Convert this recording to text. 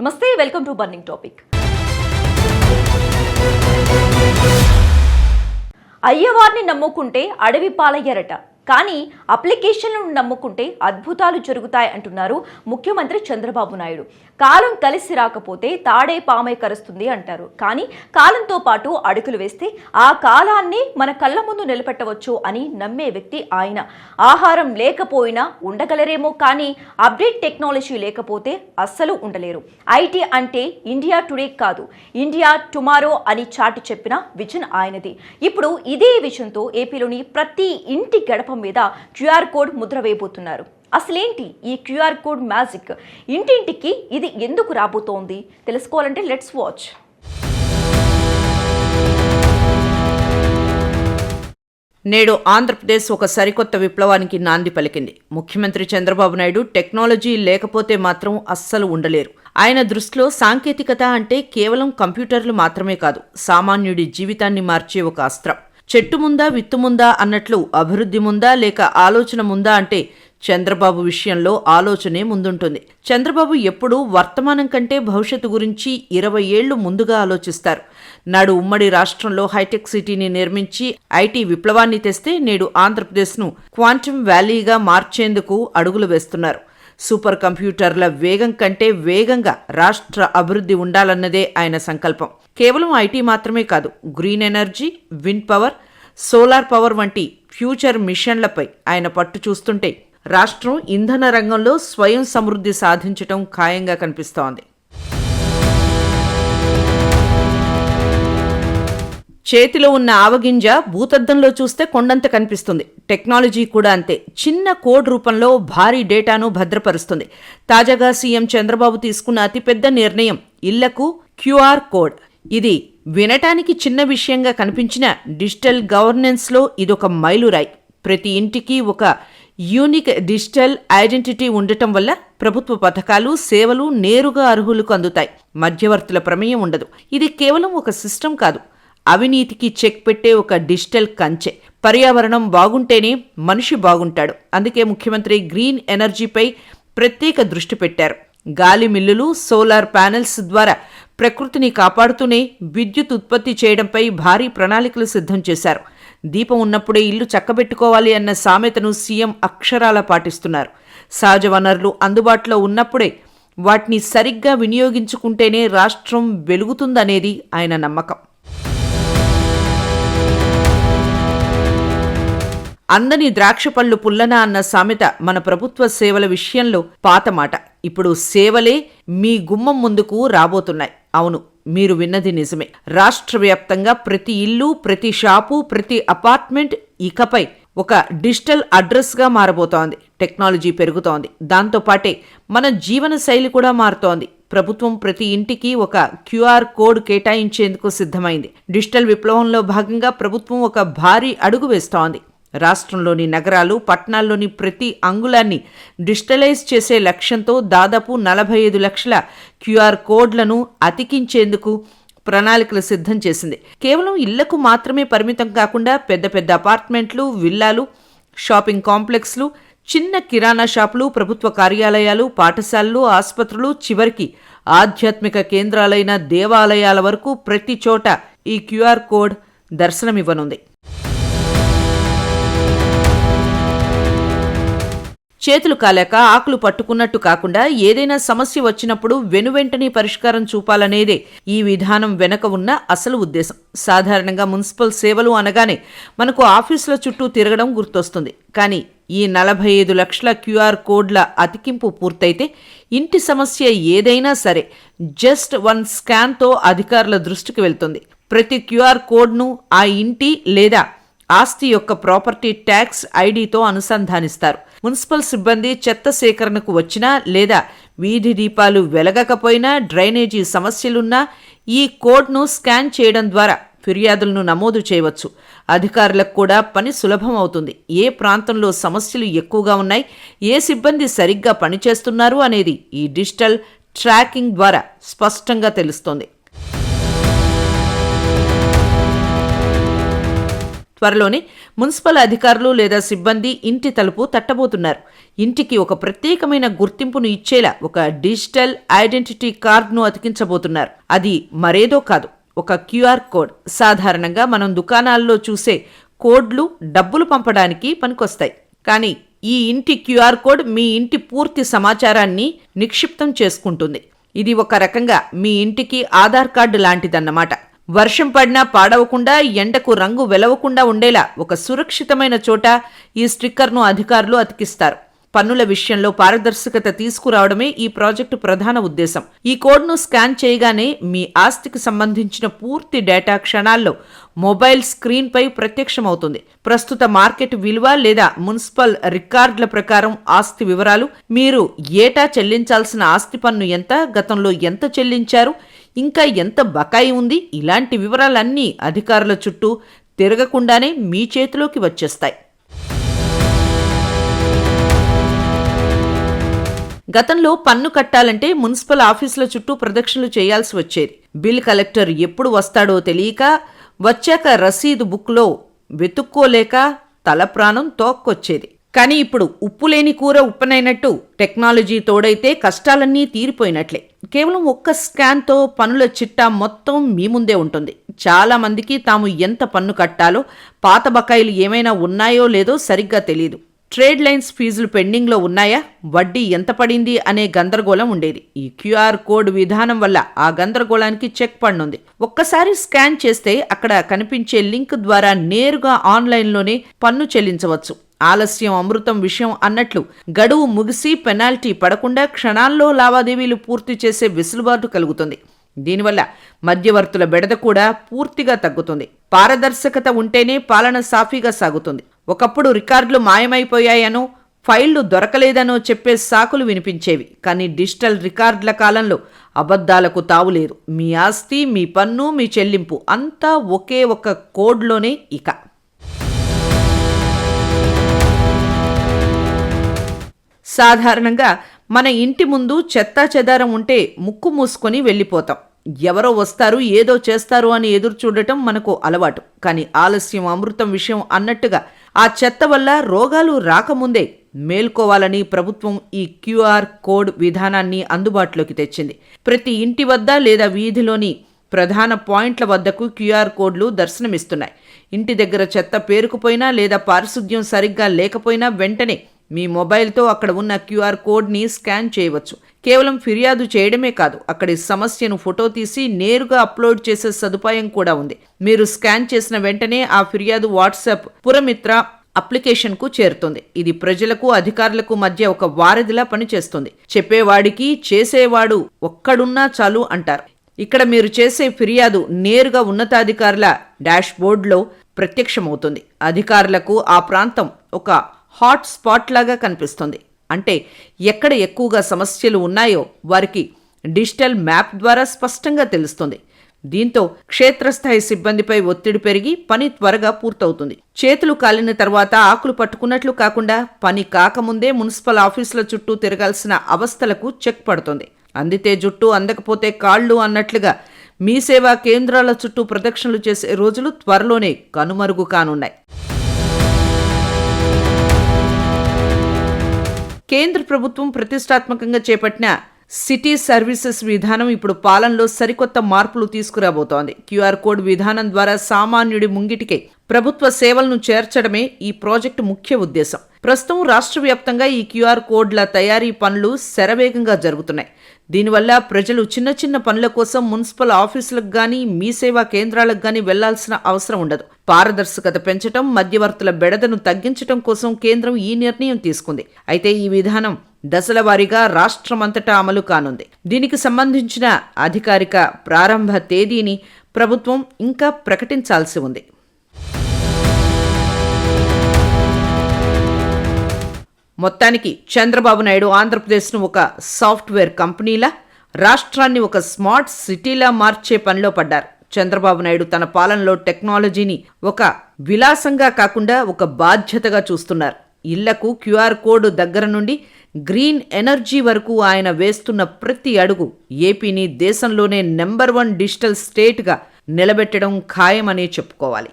నమస్తే, welcome to burning topic. అయ్యవారిని నమ్ముకుంటే అడవి పాలయ్యారట, కానీ అప్లికేషన్లను నమ్ముకుంటే అద్భుతాలు జరుగుతాయి అంటున్నారు ముఖ్యమంత్రి చంద్రబాబు నాయుడు. కాలం కలిసి రాకపోతే తాడే పామై కరుస్తుంది అంటారు. కానీ కాలంతో పాటు అడుగులు వేస్తే ఆ కాలాన్ని మన కళ్ళ ముందు నిలబెట్టవచ్చు అని నమ్మే వ్యక్తి ఆయన. ఆహారం లేకపోయినా ఉండగలరేమో, కానీ అప్డేట్ టెక్నాలజీ లేకపోతే అస్సలు ఉండలేరు. ఐటీ అంటే ఇండియా టుడే కాదు, ఇండియా టుమారో అని చాటి చెప్పిన విజన్ ఆయనది. ఇప్పుడు ఇదే విజన్తో ఏపీలోని ప్రతి ఇంటి గడప మీద క్యూఆర్ కోడ్ ముద్ర వేయబోతున్నారు. అసలేంటి ఈ క్యూఆర్ కోడ్ మ్యాజిక్? ఇంటింటికి ఇది ఎందుకు రాబోతోంది? తెలుసుకోవాలంటే లెట్స్ వాచ్. నేడు ఆంధ్రప్రదేశ్ ఒక సరికొత్త విప్లవానికి నాంది పలికింది. ముఖ్యమంత్రి చంద్రబాబు నాయుడు టెక్నాలజీ లేకపోతే మాత్రం అస్సలు ఉండలేరు. ఆయన దృష్టిలో సాంకేతికత అంటే కేవలం కంప్యూటర్లు మాత్రమే కాదు, సామాన్యుడి జీవితాన్ని మార్చే ఒక అస్త్రం. చెట్టు ముందా విత్తు ముందా అన్నట్లు అభివృద్ధి ముందా లేక ఆలోచన ముందా అంటే చంద్రబాబు విషయంలో ఆలోచనే ముందుంటుంది. చంద్రబాబు ఎప్పుడూ వర్తమానం కంటే భవిష్యత్తు గురించి 20 ఏళ్లు ముందుగా ఆలోచిస్తారు. నాడు ఉమ్మడి రాష్ట్రంలో హైటెక్ సిటీని నిర్మించి ఐటీ విప్లవాన్ని తెస్తే నేడు ఆంధ్రప్రదేశ్ను క్వాంటమ్ వ్యాలీగా మార్చేందుకు అడుగులు వేస్తున్నారు. సూపర్ కంప్యూటర్ల వేగం కంటే వేగంగా రాష్ట్ర అభివృద్ధి ఉండాలన్నదే ఆయన సంకల్పం. కేవలం ఐటీ మాత్రమే కాదు, green energy, wind power, solar power వంటి ఫ్యూచర్ మిషన్లపై ఆయన పట్టు చూస్తుంటే రాష్ట్రం ఇంధన రంగంలో స్వయం సమృద్ధి సాధించటం ఖాయంగా కనిపిస్తోంది. చేతిలో ఉన్న ఆవగింజ భూతద్దంలో చూస్తే కొండంత కనిపిస్తుంది. టెక్నాలజీ కూడా అంతే. చిన్న కోడ్ రూపంలో భారీ డేటాను భద్రపరుస్తుంది. తాజాగా సీఎం చంద్రబాబు తీసుకున్న అతిపెద్ద నిర్ణయం ఇళ్లకు క్యూఆర్ కోడ్. ఇది వినటానికి చిన్న విషయంగా కనిపించిన డిజిటల్ గవర్నెన్స్లో ఇదొక మైలురాయి. ప్రతి ఇంటికి ఒక యూనిక్ డిజిటల్ ఐడెంటిటీ ఉండటం వల్ల ప్రభుత్వ పథకాలు, సేవలు నేరుగా అర్హులకు అందుతాయి. మధ్యవర్తుల ప్రమేయం ఉండదు. ఇది కేవలం ఒక సిస్టమ్ కాదు, అవినీతికి చెక్ పెట్టే ఒక డిజిటల్ కంచె. పర్యావరణం బాగుంటేనే మనిషి బాగుంటాడు. అందుకే ముఖ్యమంత్రి గ్రీన్ ఎనర్జీపై ప్రత్యేక దృష్టి పెట్టారు. గాలి మిల్లులు, సోలార్ ప్యానెల్స్ ద్వారా ప్రకృతిని కాపాడుతూనే విద్యుత్ ఉత్పత్తి చేయడంపై భారీ ప్రణాళికలు సిద్ధం చేశారు. దీపం ఉన్నప్పుడే ఇల్లు చక్కబెట్టుకోవాలి అన్న సామెతను సీఎం అక్షరాలా పాటిస్తున్నారు. సహజ వనరులు అందుబాటులో ఉన్నప్పుడే వాటిని సరిగ్గా వినియోగించుకుంటేనే రాష్ట్రం వెలుగుతుందనేది ఆయన నమ్మకం. అందని ద్రాక్ష పళ్ళు పుల్లనా అన్న సామెత మన ప్రభుత్వ సేవల విషయంలో పాత మాట. ఇప్పుడు సేవలే మీ గుమ్మం ముందుకు రాబోతున్నాయి. అవును, మీరు విన్నది నిజమే. రాష్ట్ర వ్యాప్తంగా ప్రతి ఇల్లు, ప్రతి షాపు, ప్రతి అపార్ట్మెంట్ ఇకపై ఒక డిజిటల్ అడ్రస్గా మారబోతోంది. టెక్నాలజీ పెరుగుతోంది, దాంతోపాటే మన జీవన శైలి కూడా మారుతోంది. ప్రభుత్వం ప్రతి ఇంటికి ఒక క్యూఆర్ కోడ్ కేటాయించేందుకు సిద్ధమైంది. డిజిటల్ విప్లవంలో భాగంగా ప్రభుత్వం ఒక భారీ అడుగు వేస్తోంది. రాష్ట్రంలోని నగరాలు, పట్టణాల్లోని ప్రతి అంగుళాన్ని డిజిటలైజ్ చేసే లక్ష్యంతో దాదాపు 45 లక్షల క్యూఆర్ కోడ్లను అతికించేందుకు ప్రణాళికలు సిద్ధం చేసింది. కేవలం ఇళ్లకు మాత్రమే పరిమితం కాకుండా పెద్ద పెద్ద అపార్ట్మెంట్లు, విల్లాలు, షాపింగ్ కాంప్లెక్స్లు, చిన్న కిరాణా షాపులు, ప్రభుత్వ కార్యాలయాలు, పాఠశాలలు, ఆసుపత్రులు, చివరికి ఆధ్యాత్మిక కేంద్రాలైన దేవాలయాల వరకు ప్రతి చోట ఈ క్యూఆర్ కోడ్ దర్శనమివ్వనుంది. చేతులు కాలేక ఆకులు పట్టుకున్నట్టు కాకుండా ఏదైనా సమస్య వచ్చినప్పుడు వెనువెంటనే పరిష్కారం చూపాలనేదే ఈ విధానం వెనక ఉన్న అసలు ఉద్దేశం. సాధారణంగా మున్సిపల్ సేవలు అనగానే మనకు ఆఫీసుల చుట్టూ తిరగడం గుర్తొస్తుంది. కానీ ఈ 45 లక్షల క్యూఆర్ కోడ్ల అతికింపు పూర్తయితే ఇంటి సమస్య ఏదైనా సరే జస్ట్ 1 స్కాన్తో అధికారుల దృష్టికి వెళ్తుంది. ప్రతి క్యూఆర్ కోడ్ను ఆ ఇంటి లేదా ఆస్తి యొక్క ప్రాపర్టీ ట్యాక్స్ ఐడితో అనుసంధానిస్తారు. మున్సిపల్ సిబ్బంది చెత్త సేకరణకు వచ్చినా లేదా వీధి దీపాలు వెలగకపోయినా, డ్రైనేజీ సమస్యలున్నా ఈ కోడ్ను స్కాన్ చేయడం ద్వారా ఫిర్యాదులను నమోదు చేయవచ్చు. అధికారులకు కూడా పని సులభం అవుతుంది. ఏ ప్రాంతంలో సమస్యలు ఎక్కువగా ఉన్నాయి, ఏ సిబ్బంది సరిగ్గా పనిచేస్తున్నారు అనేది ఈ డిజిటల్ ట్రాకింగ్ ద్వారా స్పష్టంగా తెలుస్తోంది. త్వరలోనే మున్సిపల్ అధికారులు లేదా సిబ్బంది ఇంటి తలుపు తట్టబోతున్నారు. ఇంటికి ఒక ప్రత్యేకమైన గుర్తింపును ఇచ్చేలా ఒక డిజిటల్ ఐడెంటిటీ కార్డును అతికించబోతున్నారు. అది మరేదో కాదు, ఒక క్యూఆర్ కోడ్. సాధారణంగా మనం దుకాణాల్లో చూసే కోడ్లు డబ్బులు పంపడానికి పనికొస్తాయి. కానీ ఈ ఇంటి క్యూఆర్ కోడ్ మీ ఇంటి పూర్తి సమాచారాన్ని నిక్షిప్తం చేసుకుంటుంది. ఇది ఒక రకంగా మీ ఇంటికి ఆధార్ కార్డు లాంటిదన్నమాట. వర్షం పడినా పాడవకుండా, ఎండకు రంగు వెలవకుండా ఉండేలా ఒక సురక్షితమైన చోట ఈ స్టిక్కర్ను అధికారులు అతికిస్తారు. పన్నుల విషయంలో పారదర్శకత తీసుకురావడమే ఈ ప్రాజెక్టు ప్రధాన ఉద్దేశం. ఈ కోడ్ను స్కాన్ చేయగానే మీ ఆస్తికి సంబంధించిన పూర్తి డేటా క్షణాల్లో మొబైల్ స్క్రీన్పై ప్రత్యక్షమవుతుంది. ప్రస్తుత మార్కెట్ విలువ లేదా మున్సిపల్ రికార్డుల ప్రకారం ఆస్తి వివరాలు, మీరు ఏటా చెల్లించాల్సిన ఆస్తి పన్ను ఎంత, గతంలో ఎంత చెల్లించారు, ఇంకా ఎంత బకాయి ఉంది, ఇలాంటి వివరాలన్నీ అధికారుల చుట్టూ తిరగకుండానే మీ చేతిలోకి వచ్చేస్తాయి. గతంలో పన్ను కట్టాలంటే మున్సిపల్ ఆఫీసుల చుట్టూ ప్రదక్షిణలు చేయాల్సి వచ్చేది. బిల్ కలెక్టర్ ఎప్పుడు వస్తాడో తెలియక, వచ్చాక రసీదు బుక్లో వెతుక్కోలేక తల ప్రాణం తోక్కొచ్చేది. కానీ ఇప్పుడు ఉప్పులేని కూర ఉప్పనైనట్టు టెక్నాలజీ తోడైతే కష్టాలన్నీ తీరిపోయినట్లే. కేవలం ఒక్క స్కాన్తో పన్నుల చిట్టా మొత్తం మీ ముందే ఉంటుంది. చాలా మందికి తాము ఎంత పన్ను కట్టాలో, పాత బకాయిలు ఏమైనా ఉన్నాయో లేదో సరిగ్గా తెలియదు. ట్రేడ్ లైన్స్ ఫీజులు పెండింగ్లో ఉన్నాయా, వడ్డీ ఎంత పడింది అనే గందరగోళం ఉండేది. ఈ క్యూఆర్ కోడ్ విధానం వల్ల ఆ గందరగోళానికి చెక్ పడనుంది. ఒక్కసారి స్కాన్ చేస్తే అక్కడ కనిపించే లింక్ ద్వారా నేరుగా ఆన్లైన్లోనే పన్ను చెల్లించవచ్చు. ఆలస్యం అమృతం విషయం అన్నట్లు గడువు ముగిసి పెనాల్టీ పడకుండా క్షణాల్లో లావాదేవీలు పూర్తి చేసే వెసులుబాటు కలుగుతుంది. దీనివల్ల మధ్యవర్తుల బెడద కూడా పూర్తిగా తగ్గుతుంది. పారదర్శకత ఉంటేనే పాలన సాఫీగా సాగుతుంది. ఒకప్పుడు రికార్డులు మాయమైపోయాయనో, ఫైళ్లు దొరకలేదనో చెప్పే సాకులు వినిపించేవి. కానీ డిజిటల్ రికార్డుల కాలంలో అబద్ధాలకు తావులేదు. మీ ఆస్తి, మీ పన్ను, మీ చెల్లింపు అంతా ఒకే ఒక్క కోడ్లోనే. ఇక సాధారణంగా మన ఇంటి ముందు చెత్తా చెదారం ఉంటే ముక్కు మూసుకొని వెళ్ళిపోతాం. ఎవరో వస్తారు, ఏదో చేస్తారు అని ఎదురు చూడటం మనకు అలవాటు. కానీ ఆలస్యం అమృతం విషయం అన్నట్టుగా ఆ చెత్త వల్ల రోగాలు రాకముందే మేల్కోవాలని ప్రభుత్వం ఈ క్యూఆర్ కోడ్ విధానాన్ని అందుబాటులోకి తెచ్చింది. ప్రతి ఇంటి వద్ద లేదా వీధిలోని ప్రధాన పాయింట్ల వద్దకు క్యూఆర్ కోడ్లు దర్శనమిస్తున్నాయి. ఇంటి దగ్గర చెత్త పేరుకుపోయినా లేదా పారిశుద్ధ్యం సరిగ్గా లేకపోయినా వెంటనే మీ మొబైల్తో అక్కడ ఉన్న క్యూఆర్ కోడ్ని స్కాన్ చేయవచ్చు. కేవలం ఫిర్యాదు చేయడమే కాదు, అక్కడి సమస్యను ఫోటో తీసి నేరుగా అప్లోడ్ చేసే సదుపాయం కూడా ఉంది. మీరు స్కాన్ చేసిన వెంటనే ఆ ఫిర్యాదు వాట్సాప్ పురమిత్ర అప్లికేషన్కు చేరుతుంది. ఇది ప్రజలకు, అధికారులకు మధ్య ఒక వారధిలా పనిచేస్తుంది. చెప్పేవాడికి చేసేవాడు ఒక్కడున్నా చాలు అంటారు. ఇక్కడ మీరు చేసే ఫిర్యాదు నేరుగా ఉన్నతాధికారుల డాష్బోర్డ్లో ప్రత్యక్షమవుతుంది. అధికారులకు ఆ ప్రాంతం ఒక హాట్ స్పాట్ లాగా కనిపిస్తుంది. అంటే ఎక్కడ ఎక్కువగా సమస్యలు ఉన్నాయో వారికి డిజిటల్ మ్యాప్ ద్వారా స్పష్టంగా తెలుస్తుంది. దీంతో క్షేత్రస్థాయి సిబ్బందిపై ఒత్తిడి పెరిగి పని త్వరగా పూర్తవుతుంది. చేతులు కాలిన తర్వాత ఆకులు పట్టుకున్నట్లు కాకుండా పని కాకముందే మున్సిపల్ ఆఫీసుల చుట్టూ తిరగాల్సిన అవస్థలకు చెక్ పడుతుంది. అందితే జుట్టు, అందకపోతే కాళ్ళు అన్నట్లుగా మీ సేవా కేంద్రాల చుట్టూ ప్రదక్షిణలు చేసే రోజులు త్వరలోనే కనుమరుగు కానున్నాయి. కేంద్ర ప్రభుత్వం ప్రతిష్టాత్మకంగా చేపట్టిన సిటీ సర్వీసెస్ విధానం ఇప్పుడు పాలనలో సరికొత్త మార్పులు తీసుకురాబోతోంది. క్యూఆర్ కోడ్ విధానం ద్వారా సామాన్యుడి ముంగిటికే ప్రభుత్వ సేవలను చేర్చడమే ఈ ప్రాజెక్టు ముఖ్య ఉద్దేశం. ప్రస్తుతం రాష్ట్ర వ్యాప్తంగా ఈ క్యూఆర్ కోడ్ల తయారీ పనులు శరవేగంగా జరుగుతున్నాయి. దీనివల్ల ప్రజలు చిన్న చిన్న పనుల కోసం మున్సిపల్ ఆఫీసులకు గానీ, మీ సేవా కేంద్రాలకు గానీ వెళ్లాల్సిన అవసరం ఉండదు. పారదర్శకత పెంచడం, మధ్యవర్తుల బెడదను తగ్గించడం కోసం కేంద్రం ఈ నిర్ణయం తీసుకుంది. అయితే ఈ విధానం దశల వారీగా రాష్ట్రమంతటా అమలు కానుంది. దీనికి సంబంధించిన అధికారిక ప్రారంభ తేదీని ప్రభుత్వం ఇంకా ప్రకటించాల్సి ఉంది. మొత్తానికి చంద్రబాబు నాయుడు ఆంధ్రప్రదేశ్ను ఒక సాఫ్ట్వేర్ కంపెనీలా, రాష్ట్రాన్ని ఒక స్మార్ట్ సిటీలా మార్చే పనిలో పడ్డారు. చంద్రబాబు నాయుడు తన పాలనలో టెక్నాలజీని ఒక విలాసంగా కాకుండా ఒక బాధ్యతగా చూస్తున్నారు. ఇళ్లకు క్యూఆర్ కోడ్ దగ్గర నుండి గ్రీన్ ఎనర్జీ వరకు ఆయన వేస్తున్న ప్రతి అడుగు ఏపీని దేశంలోనే నెంబర్ 1 డిజిటల్ స్టేట్గా నిలబెట్టడం ఖాయమనే చెప్పుకోవాలి.